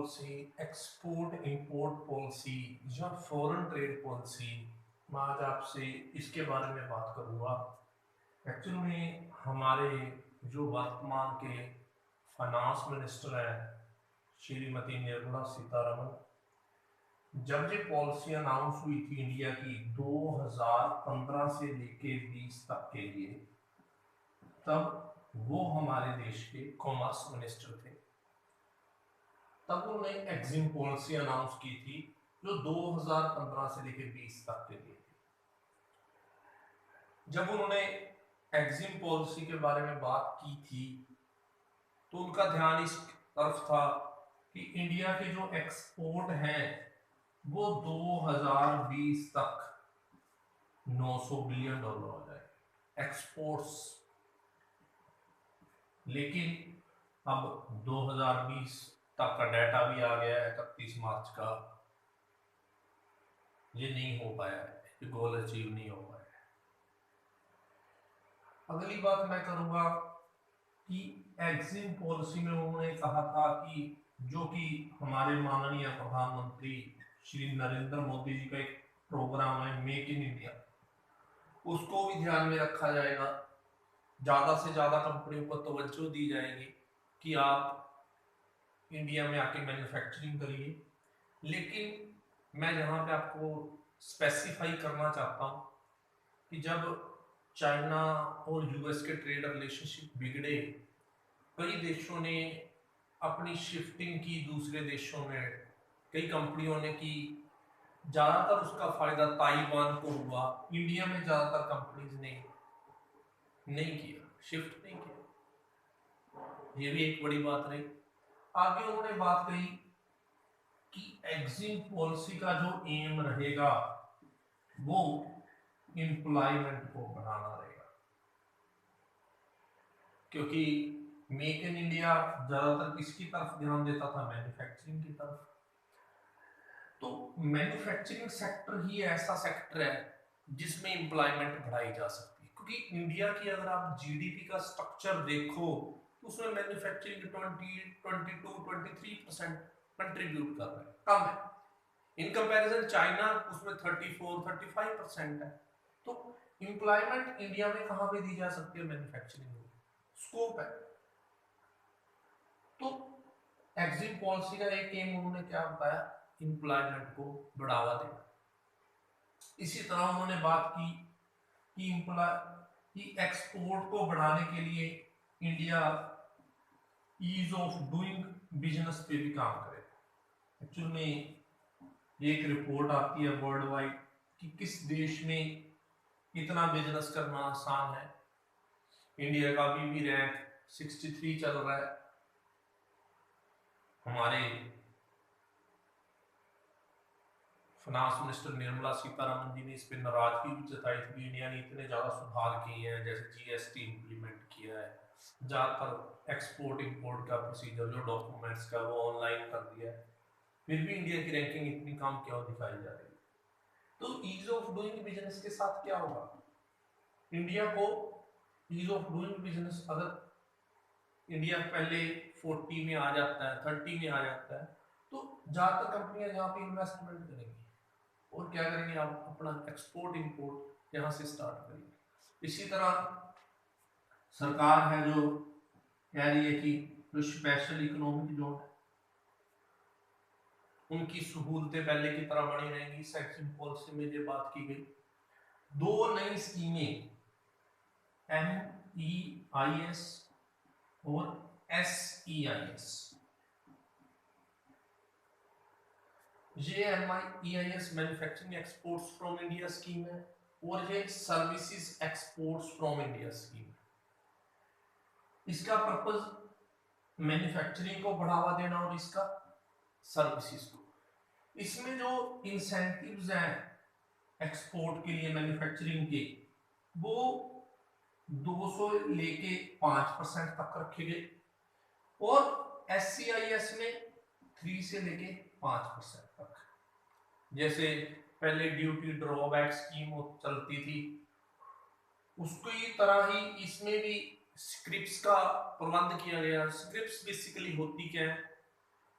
Policy, export import policy या foreign trade policy, मैं आज आपसे इसके बारे में बात करूंगा। एक्चुअली में हमारे जो वर्तमान के फाइनेंस मिनिस्टर हैं श्रीमती निर्मला सीतारमण, जब ये पॉलिसी अनाउंस हुई थी इंडिया की 2015 से लेके 20 तक के लिए, तब वो हमारे देश के कॉमर्स मिनिस्टर थे। तब उन्होंने एग्जिम पॉलिसी अनाउंस की थी जो 2015 से लेकर 20 तक के लिए थी। जब उन्होंने एग्जिम पॉलिसी के बारे में बात की थी तो उनका ध्यान इस तरफ था कि इंडिया के जो एक्सपोर्ट हैं वो 2020 तक 900 बिलियन डॉलर हो जाए एक्सपोर्ट्स। लेकिन अब 2020 तक का डाटा भी आ गया है, 31 मार्च का, ये नहीं हो पाया है, ये गोल अचीव नहीं हो पाया है। अगली बात मैं करूंगा कि एग्जिम पॉलिसी में उन्होंने कहा था कि जो कि हमारे माननीय प्रधानमंत्री श्री नरेंद्र मोदी जी का एक प्रोग्राम है मेक इन इंडिया, उसको भी ध्यान में रखा जाएगा। ज्यादा से ज्यादा कंपनियों को तवज्जो दी जाएगी कि आप इंडिया में आके मैन्युफैक्चरिंग करिए। लेकिन मैं यहाँ पे आपको स्पेसिफाई करना चाहता हूँ कि जब चाइना और यूएस के ट्रेड रिलेशनशिप बिगड़े, कई देशों ने अपनी शिफ्टिंग की दूसरे देशों में, कई कंपनियों ने की, ज्यादातर उसका फायदा ताइवान को हुआ, इंडिया में ज्यादातर कंपनीज ने नहीं किया, शिफ्ट नहीं किया। ये भी एक बड़ी बात रही। आगे उन्होंने बात कही कि एग्जिम पॉलिसी का जो एम रहेगा वो एम्प्लॉयमेंट को बढ़ाना रहेगा, क्योंकि मेक इन इंडिया ज्यादातर किसकी तरफ ध्यान देता था? मैन्युफैक्चरिंग की तरफ। तो मैन्युफैक्चरिंग सेक्टर ही ऐसा सेक्टर है जिसमें एम्प्लॉयमेंट बढ़ाई जा सकती है, क्योंकि इंडिया की अगर आप जीडीपी का स्ट्रक्चर देखो तो उसमें मैन्युफैक्चरिंग 22-23% कंट्रीब्यूट कर रहा है, कम है। इन कंपैरिजन चाइना उसमें 34-35% है। तो एम्प्लॉयमेंट इंडिया में कहां पे दी जा सकती है? मैन्युफैक्चरिंग में स्कोप है। तो एग्जिम पॉलिसी का एक एम उन्होंने क्या बताया? एम्प्लॉयमेंट को बढ़ावा देना। इसी तरह उन्होंने बात की कि एक्सपोर्ट को बढ़ाने के लिए India ease of doing business पे भी काम करे। एक्चुअली में एक रिपोर्ट आती है वर्ल्ड वाइड कि किस देश में इतना बिजनेस करना आसान है। इंडिया का भी रैंक 63 चल रहा है। हमारे फाइनेंस मिनिस्टर निर्मला सीतारमण जी ने इस पर नाराजगी भी जताई थी। इंडिया ने इतने ज्यादा सुधार किए हैं, जैसे जीएसटी इंप्लीमेंट किया है, ज्यादातर एक्सपोर्ट इंपोर्ट का प्रोसीजर जो डॉक्यूमेंट्स का वो ऑनलाइन कर दिया है, फिर भी इंडिया की रैंकिंग इतनी कम क्यों दिखाई जा रही है? तो ईज ऑफ डूइंग बिजनेस के साथ क्या होगा? इंडिया को ईज ऑफ डूइंग बिजनेस, अगर इंडिया पहले 40 में आ जाता है, 30 में आ जाता है, तो ज्यादातर कंपनियां यहाँ पे इन्वेस्टमेंट करेंगी और क्या करेंगे? आप अपना एक्सपोर्ट इंपोर्ट यहाँ से स्टार्ट करेंगे। इसी तरह सरकार है जो कह रही है कि जो स्पेशल इकोनॉमिक जोन है उनकी सहूलतें पहले की तरह बनी रहेंगी। एक्जिम पॉलिसी में ये बात की गई। दो नई स्कीमें MEIS और SEIS, ये MEIS manufacturing exports from India scheme है और ये services exports from India scheme है। इसका पर्पस मैन्युफैक्चरिंग को बढ़ावा देना और इसका सर्विसेज को। इसमें जो इंसेंटिव्स हैं एक्सपोर्ट के लिए मैन्युफैक्चरिंग के, वो 200 लेके 5% तक रखे गए और SCIS में 3 से लेके 5% तक। जैसे पहले ड्यूटी ड्रॉबैक स्कीम चलती थी, उसकी तरह ही इसमें भी स्क्रिप्ट्स का प्रबंध किया गया। स्क्रिप्ट्स बेसिकली होती क्या है?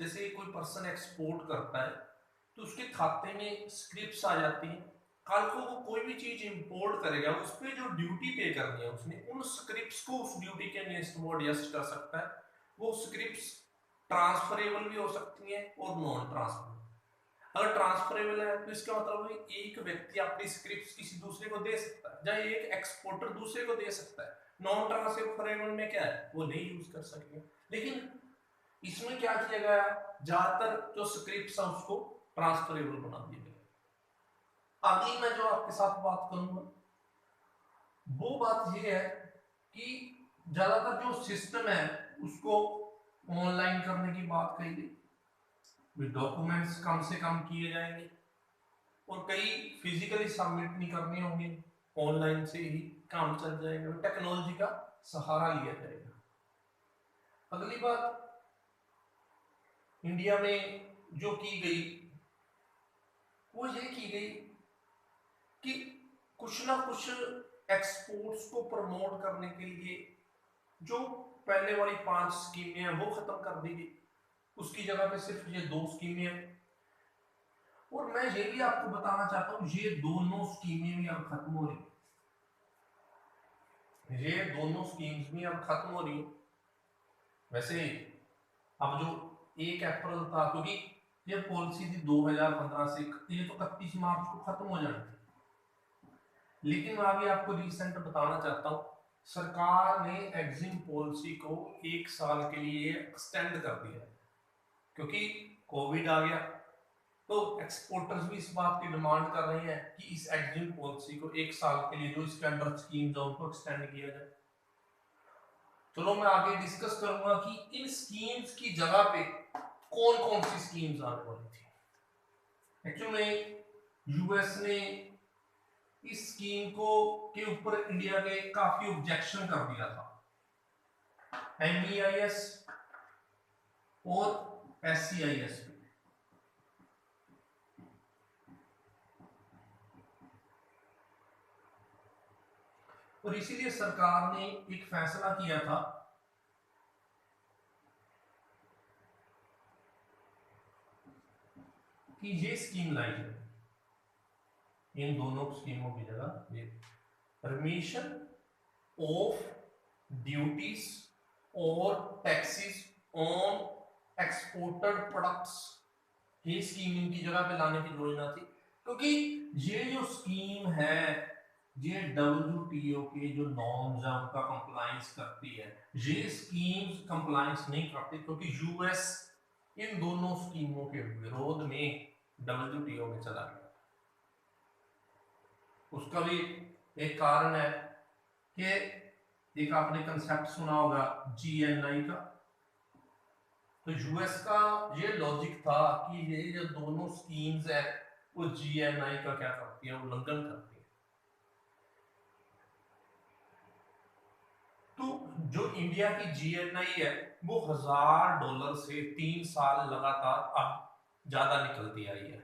जैसे कोई पर्सन एक्सपोर्ट करता है तो उसके खाते में स्क्रिप्ट्स आ जाती हैं। कल को वो कोई भी चीज इंपोर्ट करेगा, उस पर जो ड्यूटी पे करनी है उसने, उन स्क्रिप्ट्स को उस ड्यूटी के अगेंस्ट वो एडजस्ट कर सकता है। वो स्क्रिप्ट्स ट्रांसफरेबल भी हो सकती हैं और नॉन ट्रांसफरेबल। अगर ट्रांसफरेबल है तो इसका मतलब है एक व्यक्ति अपनी स्क्रिप्ट्स किसी दूसरे को दे सकता है, या एक एक्सपोर्टर दूसरे को दे सकता है। नॉन ट्रांसफरेबल में क्या है, वो नहीं यूज कर सकेंगे। लेकिन इसमें क्या किया गया, ज्यादातर जो स्क्रिप्ट्स है उसको ट्रांसफरेबल बना दिया गया। अगली मैं जो आपके साथ बात करूंगा वो बात ये है कि ज्यादातर जो सिस्टम है उसको ऑनलाइन करने की बात कही गई। डॉक्यूमेंट्स कम से कम किए जाएंगे और कई फिजिकली सबमिट नहीं करने होंगे, ऑनलाइन से ही काम चल जाएगा, टेक्नोलॉजी का सहारा लिया जाएगा। अगली बात इंडिया में जो की गई वो ये की गई कि कुछ ना कुछ एक्सपोर्ट्स को प्रमोट करने के लिए जो पहले वाली 5 स्कीमें हैं वो खत्म कर दी गई, उसकी जगह पे सिर्फ ये 2 स्कीमें हैं। और मैं ये भी आपको बताना चाहता हूं ये दोनों स्कीमें भी अब खत्म हो रही, ये दोनों स्कीम्स भी अब खत्म हो रही। वैसे अब जो 1 अप्रैल था, क्योंकि ये पॉलिसी थी 2015 से, ये तो 31 मार्च को खत्म हो जानी थी। लेकिन मैं अभी आपको रिसेंट बताना चाहता हूँ, सरकार ने एग्जिम पॉलिसी को 1 साल के लिए एक्सटेंड कर दिया, क्योंकि कोविड आ गया। तो एक्सपोर्टर्स भी इस बात की डिमांड कर रहे हैं कि इस एग्जिम पॉलिसी को 1 साल के लिए जो इसके अंडर स्कीम्स है उनको एक्सटेंड किया जाए। चलो मैं आगे डिस्कस करूंगा कि इन स्कीम्स की जगह पे कौन कौन सी स्कीम्स आने वाली थी। एक्चुअली में यूएस ने इस स्कीम को के ऊपर इंडिया के काफी ऑब्जेक्शन कर दिया था। MEIS और SCIS पे। और इसीलिए सरकार ने एक फैसला किया था कि ये स्कीम लाई जाए, इन दोनों स्कीमों की जगह ये रिमिशन ऑफ ड्यूटीज और टैक्सेस ऑन एक्सपोर्टेड प्रोडक्ट्स, ये स्कीम इनकी जगह पे लाने की जरूरत ना थी, क्योंकि ये जो स्कीम है ये WTO के जो नॉर्म्स है उनका कंप्लायंस करती है। ये स्कीम्स कंप्लायंस नहीं करती क्योंकि यूएस इन दोनों स्कीमों के विरोध में WTO में चला गया। उसका भी एक कारण है कि एक आपने कंसेप्ट सुना होगा GNI का। तो यूएस का ये लॉजिक था कि ये जो दोनों स्कीम्स है वो GNI का क्या करती है, उल्लंघन करती है। तो जो इंडिया की GNI है वो $1000 से 3 साल लगातार अब ज्यादा निकलती आई है।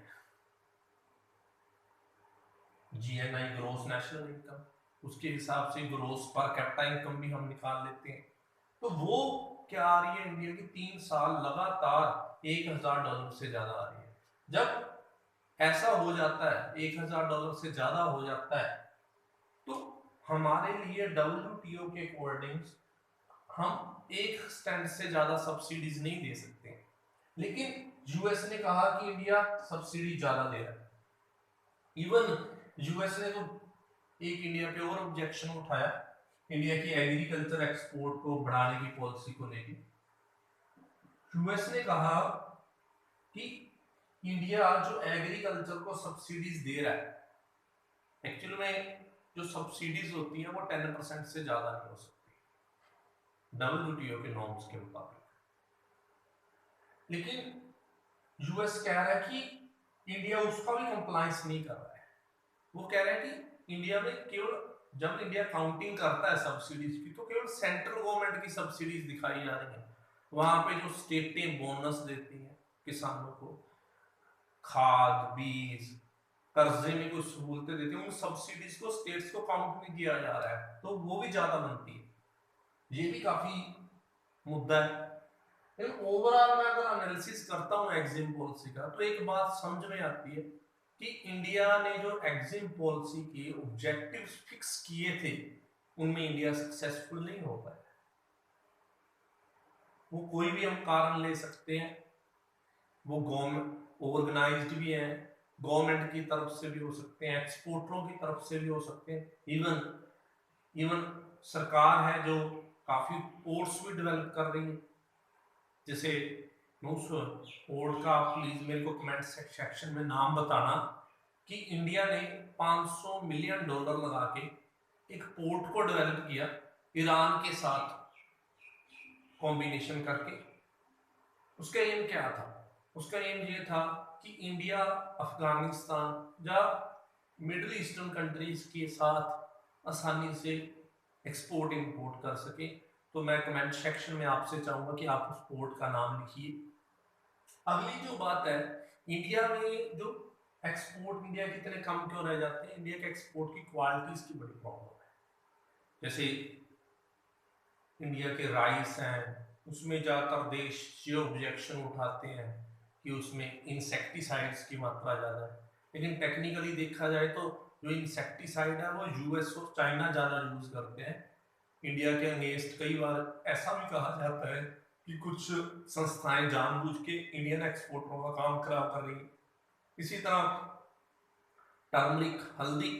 GNI ग्रोस नेशनल इनकम, उसके हिसाब से ग्रोस पर कैपिटा इनकम भी हम निकाल लेते हैं। तो वो क्या आ रही है इंडिया की 3 साल लगातार $1000 से ज्यादा आ रही है। जब ऐसा हो जाता है, $1000 से ज्यादा हो जाता है, तो हमारे लिए WTO के अकॉर्डिंग हम एक स्टैंड से ज्यादा सब्सिडीज नहीं दे सकते। लेकिन यूएस ने कहा कि इंडिया सब्सिडी ज्यादा दे रहा है। इवन यूएस ने तो एक इंडिया पे और ऑब्जेक्शन उठाया, इंडिया की एग्रीकल्चर एक्सपोर्ट को बढ़ाने की पॉलिसी को लेकर। यूएस ने कहा कि इंडिया जो एग्रीकल्चर को सब्सिडीज दे रहा है, एक्चुअली में जो सब्सिडीज होती है वो 10% से ज्यादा नहीं हो सकती WTO के नॉर्म्स के मुताबिक। लेकिन यूएस कह रहा है कि इंडिया उसका भी कंप्लायंस नहीं कर रहा है। वो कह रहे हैं कि इंडिया में केवल जब इंडिया काउंटिंग करता है सब्सिडीज की तो केवल सेंट्रल गवर्नमेंट की सब्सिडीज दिखाई जा रही है। वहां पे जो स्टेटें बोनस देती हैं किसानों को, खाद बीज कर्जे में कुछ सहूलतें देती हैं, उन सब्सिडीज को स्टेट्स को काउंट नहीं किया जा रहा है, तो वो भी ज्यादा बनती है। ये भी काफी मुद्दा है। लेकिन ओवरऑल मैं अगर एनालिसिस करता हूँ एग्जिम पॉलिसी का, तो एक बात समझ में आती है कि इंडिया ने जो एग्जिम पॉलिसी के ऑब्जेक्टिव्स फिक्स किए थे उनमें इंडिया सक्सेसफुल नहीं हो पाया। वो कोई भी हम कारण ले सकते हैं, वो गवर्नमेंट ऑर्गेनाइज्ड भी है, गवर्नमेंट की तरफ से भी हो सकते हैं, एक्सपोर्टरों की तरफ से भी हो सकते हैं, इवन इवन सरकार है जो काफी पोर्ट्स भी डेवलप कर रही है। जैसे उस पोर्ट का प्लीज मेरे को कमेंट सेक्शन में नाम बताना कि इंडिया ने 500 मिलियन डॉलर लगा के एक पोर्ट को डेवलप किया ईरान के साथ कॉम्बिनेशन करके। उसका एम क्या था? उसका एम ये था कि इंडिया अफगानिस्तान या मिडिल ईस्टर्न कंट्रीज के साथ आसानी से एक्सपोर्ट इंपोर्ट कर सके। तो मैं कमेंट सेक्शन में आपसे चाहूंगा कि आप उस पोर्ट का नाम लिखिए। अगली जो बात है, इंडिया में जो एक्सपोर्ट इंडिया के इतने कम क्यों रह जाते हैं? इंडिया के एक्सपोर्ट की क्वालिटीज की बड़ी प्रॉब्लम है। जैसे इंडिया के राइस हैं, उसमें ज़्यादातर देश ये ऑब्जेक्शन उठाते हैं कि उसमें इंसेक्टिसाइड्स की मात्रा ज़्यादा है, लेकिन टेक्निकली देखा जाए तो जो इंसेक्टिसाइड है वो यूएस और चाइना ज़्यादा यूज़ करते हैं। इंडिया के अगेंस्ट कई बार ऐसा भी कहा जाता है कि कुछ संस्थाएं जानबूझ के इंडियन एक्सपोर्टरों का काम खराब कर रही हैं। इसी तरह टर्मरिक, हल्दी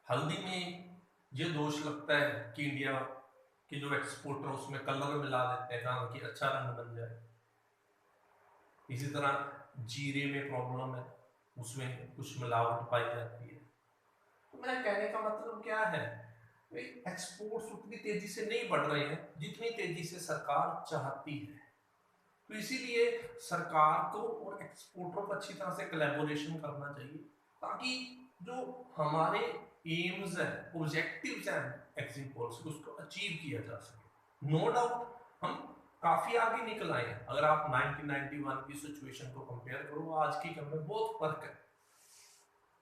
हल्दी में ये दोष लगता है कि इंडिया कि जो एक्सपोर्टर उसमें कलर मिला देते हैं ताकि अच्छा रंग बन जाए। इसी तरह जीरे में प्रॉब्लम है, उसमें कुछ मिलावट पाई जाती है। तो मेरा कहने का मतलब क्या है, एक्सपोर्ट्स उतनी तेजी से नहीं बढ़ रहे हैं जितनी तेजी से सरकार चाहती है। तो इसीलिए सरकार को और एक्सपोर्टरों को अच्छी तरह से कोलैबोरेशन करना चाहिए ताकि जो हमारे एम्स हैं, ऑब्जेक्टिव्स हैं एग्जिम पॉलिसी, उसको अचीव किया जा सके। नो डाउट हम काफी आगे निकल आए हैं। अगर आप 1991 की सिचुएशन को कंपेयर करो आज की में बहुत फर्क है।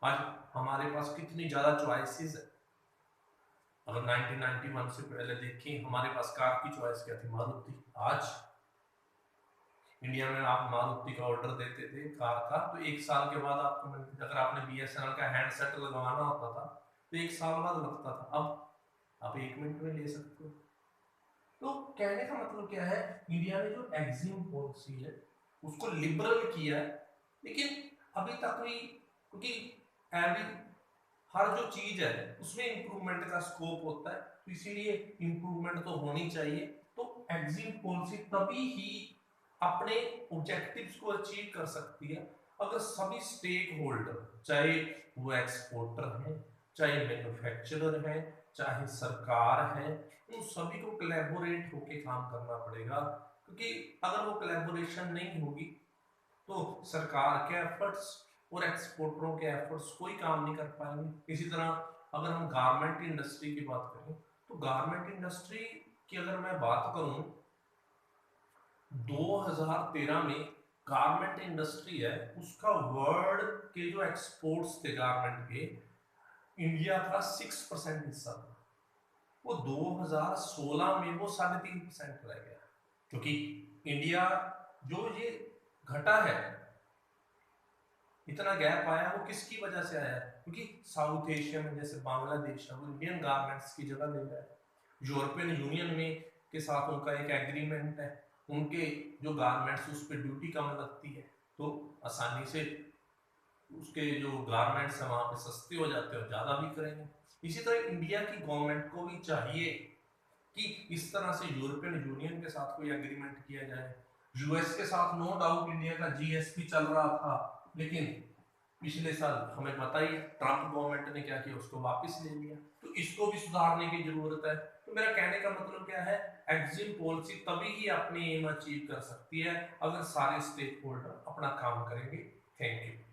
आज हमारे पास कितनी ज्यादा चॉइसेस है। अगर 1991 से पहले देखें हमारे पास कार की चॉइस क्या थी? मारुति। आज इंडिया में आप मारुति का ऑर्डर देते थे कार का, तो एक साल के बाद आपको, अगर आपने बीएसएनएल का हैंडसेट लगवाना होता था तो एक साल बाद लगता था, अब आप 1 मिनट में ले सकते हो। तो कहने का मतलब क्या है, इंडिया ने जो एग्जिम पॉलिसी है उसको लिबरल किया है, लेकिन अभी तक भी, क्योंकि एवरी हर जो चीज है उसमें इंप्रूवमेंट का स्कोप होता है, तो इसीलिए इंप्रूवमेंट तो होनी चाहिए। तो एग्जिम पॉलिसी तभी ही अपने ऑब्जेक्टिव्स को अचीव कर सकती है अगर सभी स्टेक होल्डर, चाहे वो एक्सपोर्टर है, चाहे मैन्युफैक्चरर है, चाहे सरकार है, उन सभी को कोलैबोरेट होकर काम करना पड़ेगा। क्योंकि अगर वो कोलैबोरेशन नहीं होगी तो सरकार के एफर्ट्स और एक्सपोर्टरों के एफर्ट्स कोई काम नहीं कर पाएंगे। इसी तरह अगर हम गारमेंट इंडस्ट्री की बात करें तो गारमेंट इंडस्ट्री की अगर मैं बात करूं, 2013 में गारमेंट इंडस्ट्री है उसका वर्ल्ड के जो एक्सपोर्ट्स थे गारमेंट के, इंडिया का 6% हिस्सा था। वो 2016 में वो 3.5% रह गया, क्योंकि इंडिया जो ये घटा है, इतना गैप आया, वो किसकी वजह से आया? क्योंकि साउथ एशिया में जैसे बांग्लादेश है वो इंडियन गारमेंट्स की जगह ले रहा है। यूरोपियन यूनियन में के साथ उनका एक एग्रीमेंट है, उनके जो गारमेंट्स उस पर ड्यूटी कम लगती है, तो आसानी से उसके जो गारमेंट्स हैं वहाँ पे सस्ते हो जाते हैं और ज़्यादा भी करेंगे। इसी तरह इंडिया की गवर्नमेंट को भी चाहिए कि इस तरह से यूरोपियन यूनियन के साथ कोई एग्रीमेंट किया जाए। यूएस के साथ नो डाउट इंडिया का जीएसपी चल रहा था, लेकिन पिछले साल हमें पता ही है ट्रंप गवर्नमेंट ने क्या किया, उसको वापस ले लिया। तो इसको भी सुधारने की जरूरत है। तो मेरा कहने का मतलब क्या है, एग्जिम पॉलिसी तभी ही अपनी एम अचीव कर सकती है अगर सारे स्टेक होल्डर अपना काम करेंगे। Thank you.